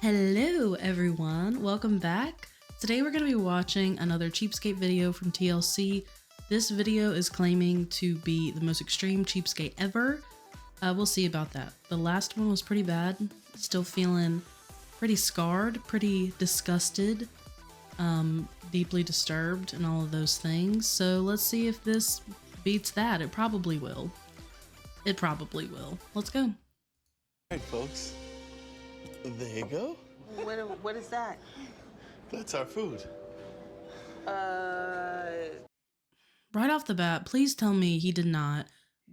Hello everyone, welcome back. Today we're going to be watching another cheapskate video from TLC. This video is claiming to be the most extreme cheapskate ever. We'll see about that. The last one was pretty bad. Still feeling pretty scarred, pretty disgusted, deeply disturbed and all of those things. So let's see if this beats that. It probably will. It probably will. Let's go. All right, folks. There you go. What is that? That's our food. Right off the bat, please tell me he did not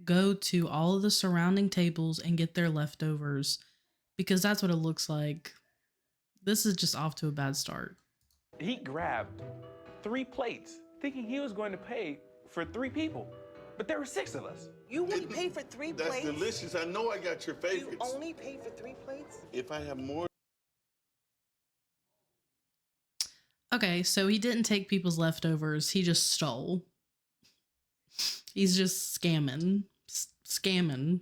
go to all of the surrounding tables and get their leftovers, because that's what it looks like. This is just off to a bad start. He grabbed 3 plates, thinking he was going to pay for 3 people, but there were 6 of us. You only pay for 3 plates? That's delicious. I know I got your favorites. You only pay for 3 plates? If I have more. Okay, so he didn't take people's leftovers. He just stole. He's just scamming. Scamming.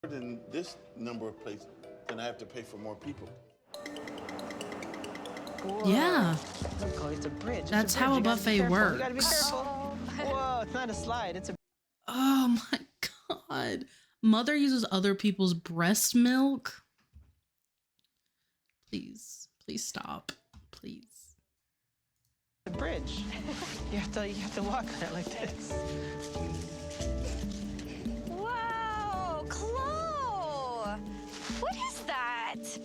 Than this number of plates, then I have to pay for more people. Whoa. Yeah. Oh, it's a bridge. That's how a buffet works. You gotta be careful. Whoa, it's not a slide, it's a... Oh my God. Mother uses other people's breast milk. Please stop. Please. bridge. You have to walk on it like this. Whoa, Chloe! What is that?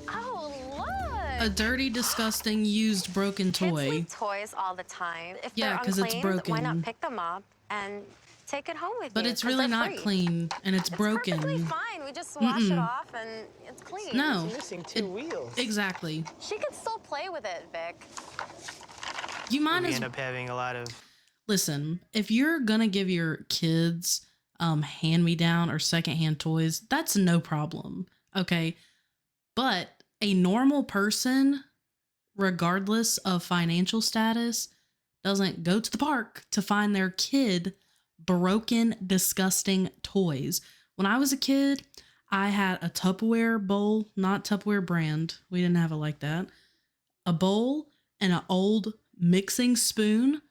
Oh, look! A dirty, disgusting, used, broken Kids toy. leave toys all the time. If Yeah, they're 'cause it's unclean, broken. why not pick them up and take it home with But you? it's 'Cause really they're not free. clean, and it's broken. It's perfectly fine. We just wash it off and it's clean. No. It's missing 2 wheels. Exactly. She could still play with it, Vic. You might We as end up having a lot of listen, if you're gonna give your kids hand-me-down or secondhand toys, that's no problem. Okay. But a normal person, regardless of financial status, doesn't go to the park to find their kid broken, disgusting toys. When I was a kid, I had a Tupperware bowl, not Tupperware brand. We didn't have it like that. A bowl and an old mixing spoon.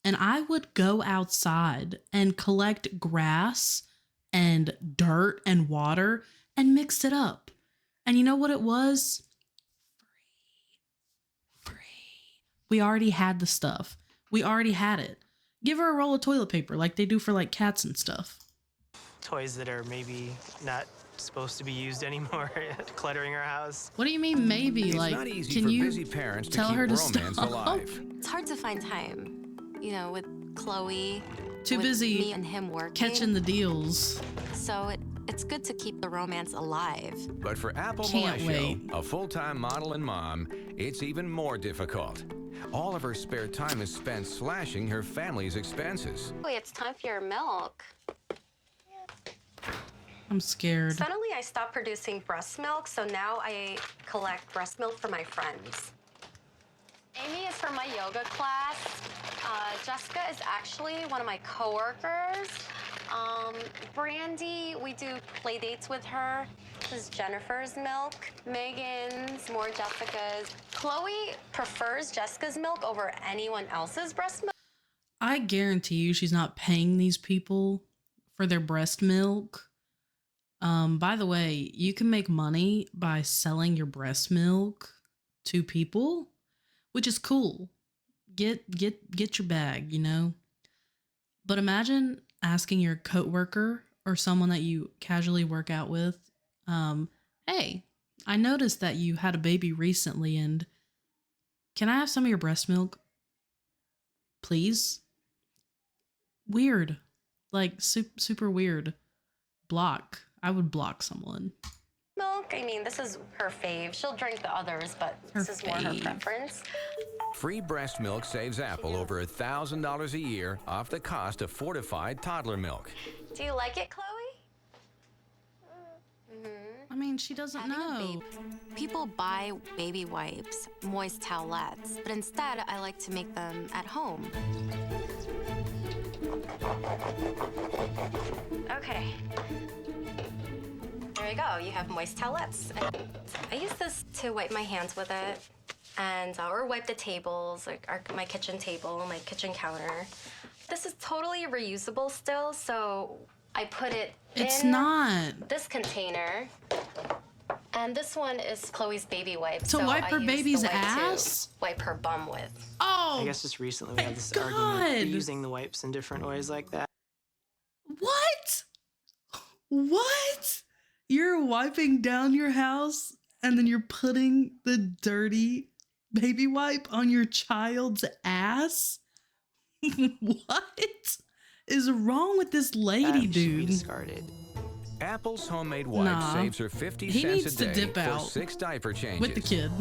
And I would go outside and collect grass and dirt and water and mix it up. And you know what it was? Free. We already had the stuff. We already had it. Give her a roll of toilet paper like they do for like cats and stuff. toys that are maybe not supposed to be used anymore, cluttering our house. What do you mean maybe? It's Like, not easy can for you busy parents to tell keep her to romance stop? alive. It's hard to find time, you know, with Chloe. Too with busy me and him working. catching the deals. So it's good to keep the romance alive. But for Apple Can't Malasio, wait. a full-time model and mom, it's even more difficult. All of her spare time is spent slashing her family's expenses. Wait, it's time for your milk. I'm scared. Suddenly I stopped producing breast milk, so now I collect breast milk for my friends. Amy is from my yoga class. Jessica is actually one of my coworkers. Brandy, we do play dates with her. This is Jennifer's milk. Megan's, more Jessica's. Chloe prefers Jessica's milk over anyone else's breast milk. I guarantee you she's not paying these people for their breast milk. By the way, you can make money by selling your breast milk to people, which is cool. Get your bag, you know? But imagine asking your coworker or someone that you casually work out with, hey, I noticed that you had a baby recently and can I have some of your breast milk? Please? Weird. Like super weird. Block. I would block someone. Milk, I mean, this is her fave. She'll drink the others, but Her this is more her fave. preference. Free breast milk saves Apple over $1,000 a year off the cost of fortified toddler milk. Do you like it, Chloe? I mean, she doesn't Having a know. baby. People buy baby wipes, moist towelettes, but instead I like to make them at home. Okay. there you go. You have moist towelettes. And I use this to wipe my hands with it, and or wipe the tables, like my kitchen table, my kitchen counter. This is totally reusable still, so I put it It's in not. this container. And this one is Chloe's baby wipe. To wipe her I use baby's the wipe to ass? wipe her bum with. Oh, I guess just recently we had this God. argument using the wipes in different ways like that. what? What? You're wiping down your house and then you're putting the dirty baby wipe on your child's ass? What is wrong with this lady, That should be dude? discarded. Apple's homemade wipe Nah. saves her 50 He cents needs a to day dip for out 6 diaper changes. With the kid.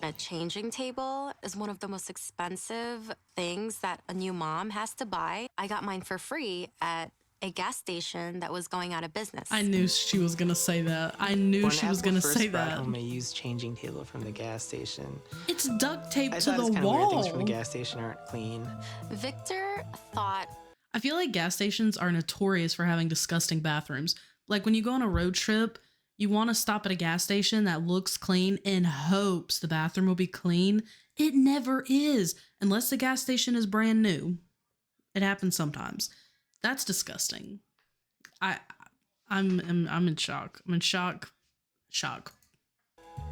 A changing table is one of the most expensive things that a new mom has to buy. I got mine for free at a gas station that was going out of business. I knew she was gonna say that. I knew When she was Apple gonna first say brought that. home a used changing table from the gas station, It's duct tape I to thought the it's kind of weird things wall. from the gas station aren't clean. Victor thought I feel like gas stations are notorious for having disgusting bathrooms. Like when you go on a road trip, you want to stop at a gas station that looks clean in hopes the bathroom will be clean. It never is, unless the gas station is brand new. It happens sometimes. That's disgusting. I'm in shock. I'm in shock. Shock.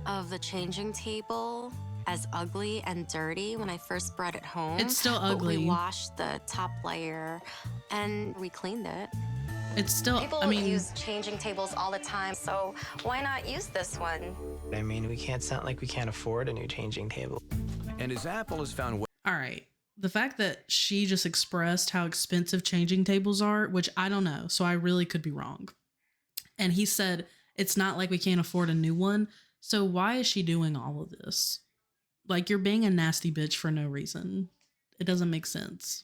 of the changing table as ugly and dirty when I first brought it home. It's still But ugly. we washed the top layer and we cleaned it. It's still, People I mean, use changing tables all the time, so why not use this one? I mean, we can't sound like we can't afford a new changing table. And as Apple has found all right. The fact that she just expressed how expensive changing tables are, which I don't know, so I really could be wrong. And he said, it's not like we can't afford a new one. So why is she doing all of this? Like, you're being a nasty bitch for no reason. It doesn't make sense.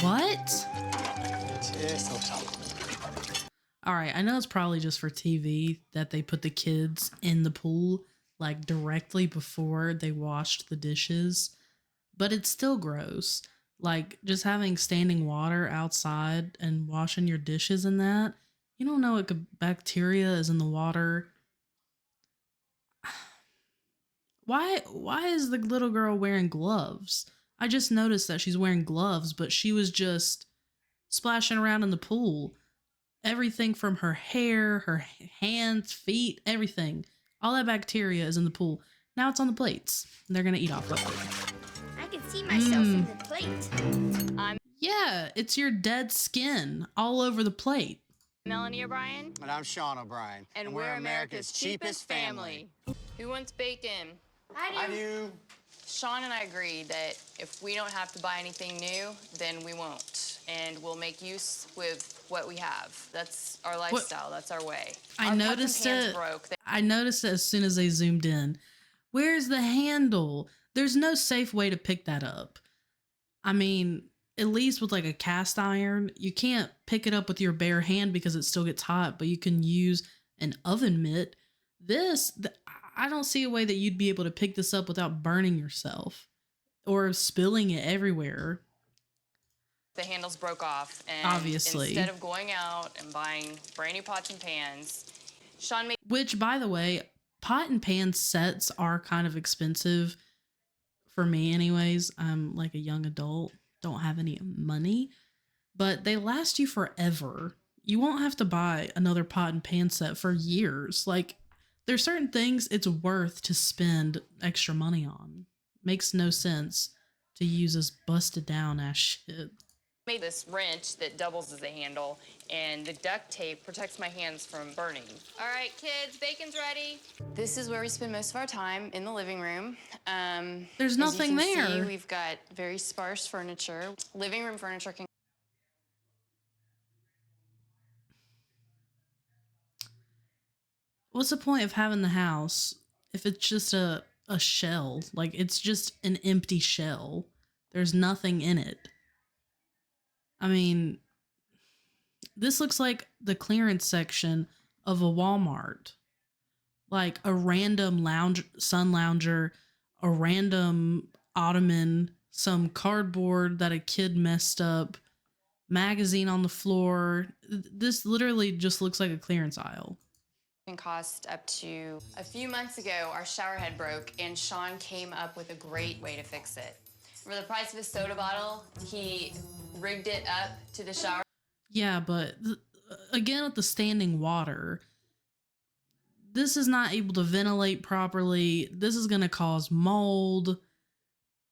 What? All right, I know it's probably just for TV that they put the kids in the pool like directly before they washed the dishes, but it's still gross. Like just having standing water outside and washing your dishes in that, you don't know what bacteria is in the water. Why is the little girl wearing gloves? I just noticed that she's wearing gloves, but she was just splashing around in the pool. Everything from her hair, her hands, feet, everything. All that bacteria is in the pool. Now it's on the plates. They're going to eat off of it. I can see myself in the plate. Yeah, it's your dead skin all over the plate. Melanie O'Brien. And I'm Sean O'Brien. And we're America's cheapest family. Who wants bacon? I do. Sean and I agreed that if we don't have to buy anything new, then we won't. And we'll make use with what we have. That's our lifestyle. That's our way. I Our noticed pots and pans it. broke. I noticed it as soon as they zoomed in. Where's the handle? There's no safe way to pick that up. I mean, at least with like a cast iron, you can't pick it up with your bare hand because it still gets hot, but you can use an oven mitt. I don't see a way that you'd be able to pick this up without burning yourself or spilling it everywhere. The handles broke off. And Obviously. instead of going out and buying brand new pots and pans, Sean made Which, by the way, pot and pan sets are kind of expensive for me anyways. I'm like a young adult, don't have any money, but they last you forever. You won't have to buy another pot and pan set for years. Like, there's certain things it's worth to spend extra money on. Makes no sense to use this busted down ass shit. made this wrench that doubles as a handle, and the duct tape protects my hands from burning. All right, kids, bacon's ready. This is where we spend most of our time, in the living room. There's nothing as you can there. See, we've got very sparse furniture. Living room furniture can What's the point of having the house if it's just a shell? Like, it's just an empty shell. There's nothing in it. I mean, this looks like the clearance section of a Walmart. Like a random sun lounger, a random ottoman some cardboard that a kid messed up, magazine on the floor. This literally just looks like a clearance aisle. Can cost up to. A few months ago, our shower head broke, and Sean came up with a great way to fix it. For the price of a soda bottle, he rigged it up to the shower. Yeah, but again, with the standing water, this is not able to ventilate properly. This is going to cause mold.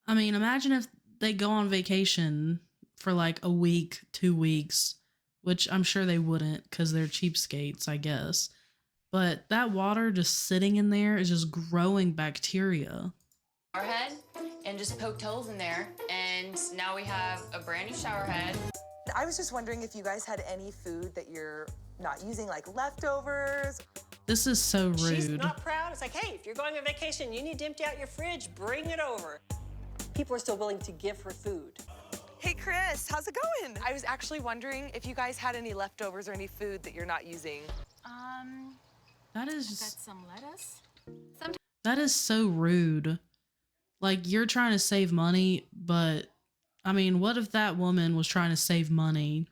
I mean, imagine if they go on vacation for like a week, 2 weeks, which I'm sure they wouldn't because they're cheapskates, I guess. But that water just sitting in there is just growing bacteria. Shower head and just poked holes in there, and now we have a brand new shower head. I was just wondering if you guys had any food that you're not using, like leftovers. This is so rude. She's not proud. It's like, hey, if you're going on vacation, you need to empty out your fridge, bring it over. People are still willing to give her food. Hey, Chris, how's it going? I was actually wondering if you guys had any leftovers or any food that you're not using. That is Got some lettuce. that is so rude. Like, you're trying to save money, but I mean, what if that woman was trying to save money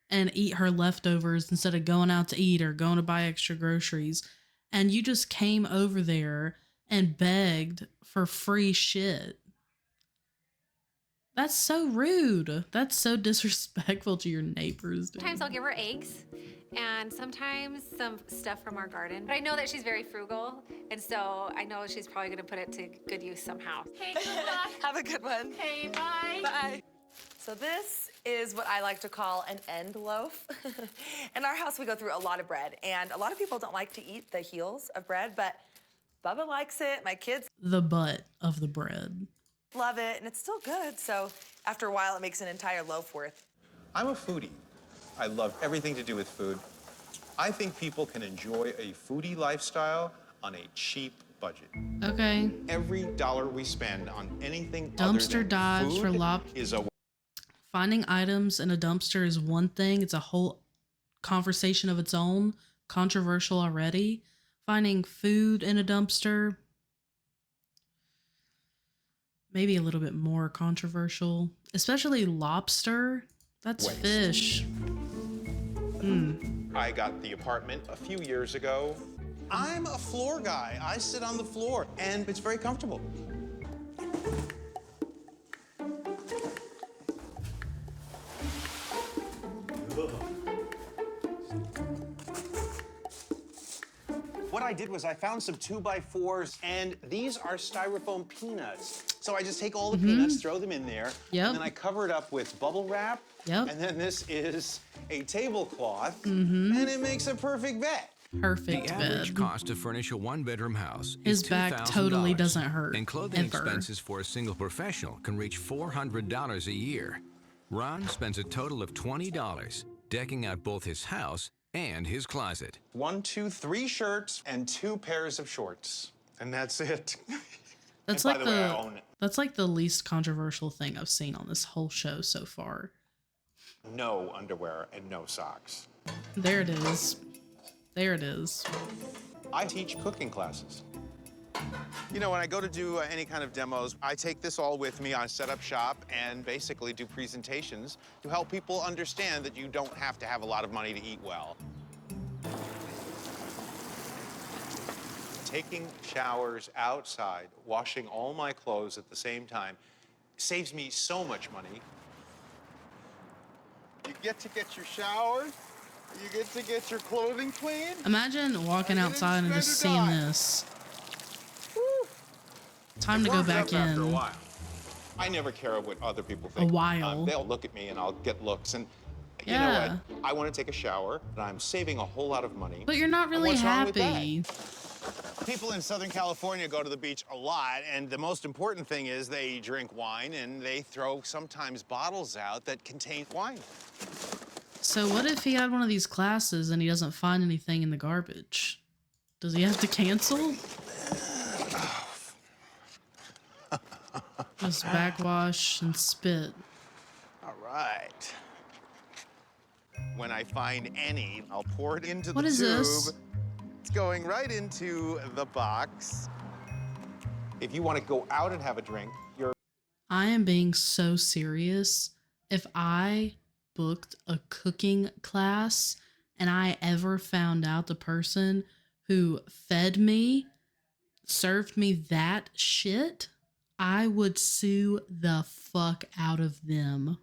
and eat her leftovers instead of going out to eat or going to buy extra groceries, and you just came over there and begged for free shit? That's so rude. That's so disrespectful to your neighbors, dude. Sometimes I'll give her eggs and sometimes some stuff from our garden. But I know that she's very frugal, and so I know she's probably gonna put it to good use somehow. Hey, good luck. Have a good one. Hey, bye. Bye. So this is what I like to call an end loaf. In our house, we go through a lot of bread, and a lot of people don't like to eat the heels of bread, but Bubba likes it. My kids The butt of the bread. love it, and it's still good. So after a while, it makes an entire loaf worth. I'm a foodie. I love everything to do with food. I think people can enjoy a foodie lifestyle on a cheap budget. Okay. Every dollar we spend on anything Dumpster other than dives food for is a Finding items in a dumpster is one thing. It's a whole conversation of its own. Controversial already. Finding food in a dumpster, maybe a little bit more controversial. Especially lobster. That's waste. fish. I got the apartment a few years ago. I'm a floor guy. I sit on the floor, and it's very comfortable. What I did was I found some 2x4s, and these are styrofoam peanuts. So I just take all the peanuts, throw them in there, Yep. and then I cover it up with bubble wrap. Yep. And then this is a tablecloth, and it makes a perfect bed. Perfect The average bed. cost to furnish a one-bedroom house His is back $2,000. totally doesn't hurt, And clothing ever. expenses for a single professional can reach $400 a year. Ron spends a total of $20 decking out both his house and his closet. 1, 2, 3 shirts and 2 pairs of shorts, and that's it. That's And like by the way, I own it. that's like the least controversial thing I've seen on this whole show so far. No underwear and no socks. There it is. There it is. I teach cooking classes. You know, when I go to do any kind of demos, I take this all with me. I set up shop and basically do presentations to help people understand that you don't have to have a lot of money to eat well. Taking showers outside, washing all my clothes at the same time, saves me so much money. You get to get your showers. You get to get your clothing clean. Imagine walking And outside and then just spend a seeing dime. this. Time to go back After a in. while. I never care what other people think. while. They'll look at me and I'll get looks. And you Yeah. know what? I want to take a shower, and I'm saving a whole lot of money. But you're not And really what's wrong with that? happy. People in Southern California go to the beach a lot, and the most important thing is they drink wine, and they throw sometimes bottles out that contain wine. So what if he had one of these classes and he doesn't find anything in the garbage? Does he have to cancel? Just backwash and spit. All right. When I find any, I'll pour it into What the is tube. this? It's going right into the box. If you want to go out and have a drink, you're I am being so serious. If I booked a cooking class and I ever found out the person who fed me, served me that shit, I would sue the fuck out of them.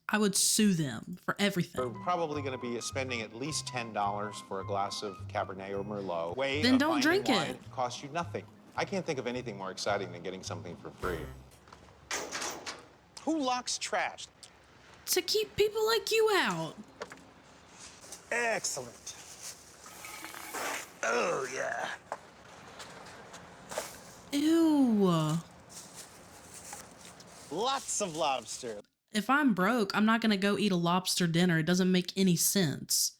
I would sue them for everything. We're probably going to be spending at least $10 for a glass of Cabernet or Merlot. Way Then of don't finding drink wine it. Costs you nothing. I can't think of anything more exciting than getting something for free. Who locks trash? To keep people like you out. Excellent. Oh, yeah. Ew. Lots of lobster. If I'm broke, I'm not going to go eat a lobster dinner. It doesn't make any sense.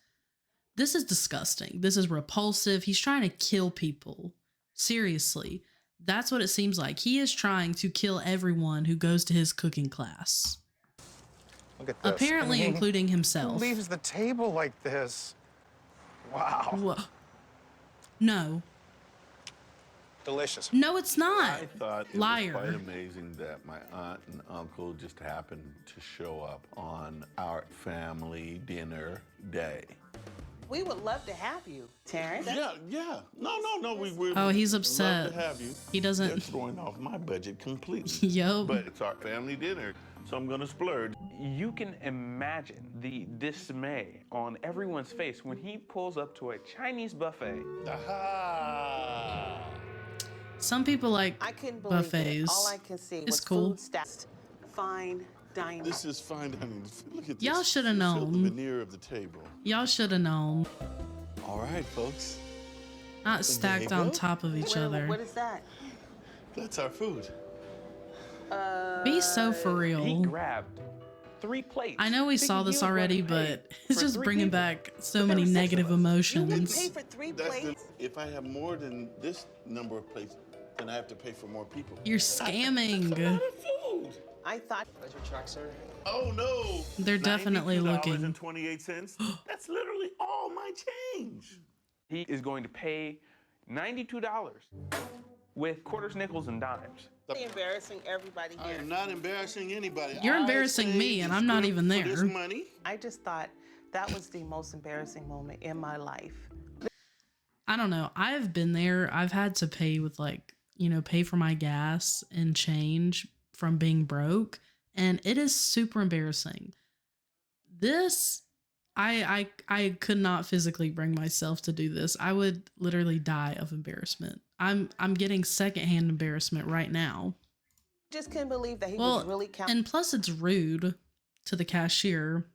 This is disgusting. This is repulsive. He's trying to kill people. Seriously. That's what it seems like. He is trying to kill everyone who goes to his cooking class. Look at this. Apparently including himself. Who leaves the table like this? Wow. Whoa. No. Delicious. No, it's not. I thought it Liar. was quite amazing that my aunt and uncle just happened to show up on our family dinner day. We would love to have you, Terrence. Yeah. No. Oh, he's we'd upset. Love to have you. He doesn't. They're throwing off my budget completely. Yup. But it's our family dinner, so I'm gonna splurge. You can imagine the dismay on everyone's face when he pulls up to a Chinese buffet. Aha! Some people like I couldn't believe buffets. it. All I can see It's was cool. food stats. Fine dining. This is fine dining. Look at this. Y'all should have Feel the known. veneer of the table. Y'all should have known. All right, folks. Not stacked There you on go. top of each other. What is that? That's our food. Be so for He real. grabbed 3 plates. I know we thinking saw he this was going already, to pay but it's for just 3 bringing people. back so But there many were 6 of negative us. You emotions. pay for 3 That's plates? if I have more than this number of plates, then I have to pay for more people. You're scamming. Food. I thought. Where's your truck, sir? Oh no! They're definitely looking. $92.28. That's literally all my change. He is going to pay $92 with quarters, nickels, and dimes. Embarrassing everybody I here. am not embarrassing anybody. You're I embarrassing saved me, and this I'm not group even for this there. money. I just thought that was the most embarrassing moment in my life. I don't know. I've been there. I've had to pay with pay for my gas and change from being broke, and it is super embarrassing. This, I could not physically bring myself to do this. I would literally die of embarrassment. I'm getting secondhand embarrassment right now. Just couldn't believe that he Well, was really counting. and plus it's rude to the cashier.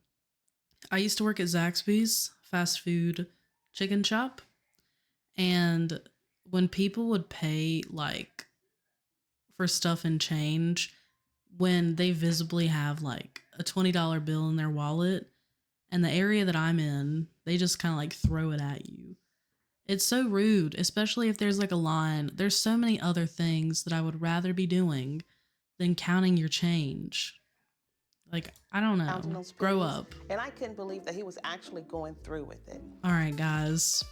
I used to work at Zaxby's fast food chicken shop, and when people would pay like for stuff and change, when they visibly have like a $20 bill in their wallet, and the area that I'm in, they just kind of like throw it at you. It's so rude, especially if there's like a line. There's so many other things that I would rather be doing than counting your change. Like, I don't counting know. those Grow pennies. up. And I couldn't believe that he was actually going through with it. All right, guys.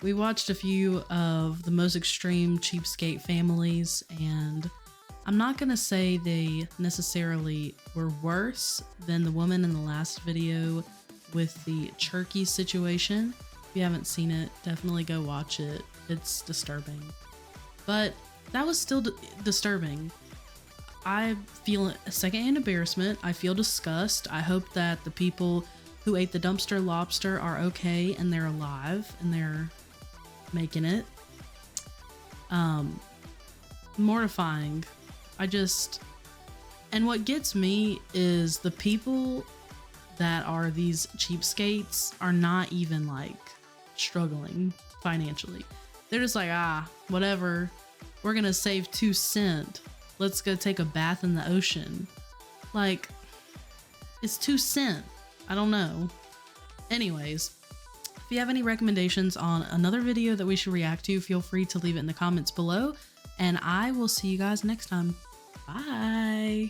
We watched a few of the most extreme cheapskate families, and I'm not going to say they necessarily were worse than the woman in the last video with the turkey situation. If you haven't seen it, definitely go watch it. It's disturbing. But that was still disturbing. I feel a secondhand embarrassment. I feel disgust. I hope that the people who ate the dumpster lobster are okay and they're alive and they're making it. Mortifying. And what gets me is the people that are these cheapskates are not even like struggling financially. They're just like, whatever. We're gonna save 2 cents. Let's go take a bath in the ocean. Like, it's 2 cents. I don't know. Anyways, if you have any recommendations on another video that we should react to, feel free to leave it in the comments below. And I will see you guys next time. Bye.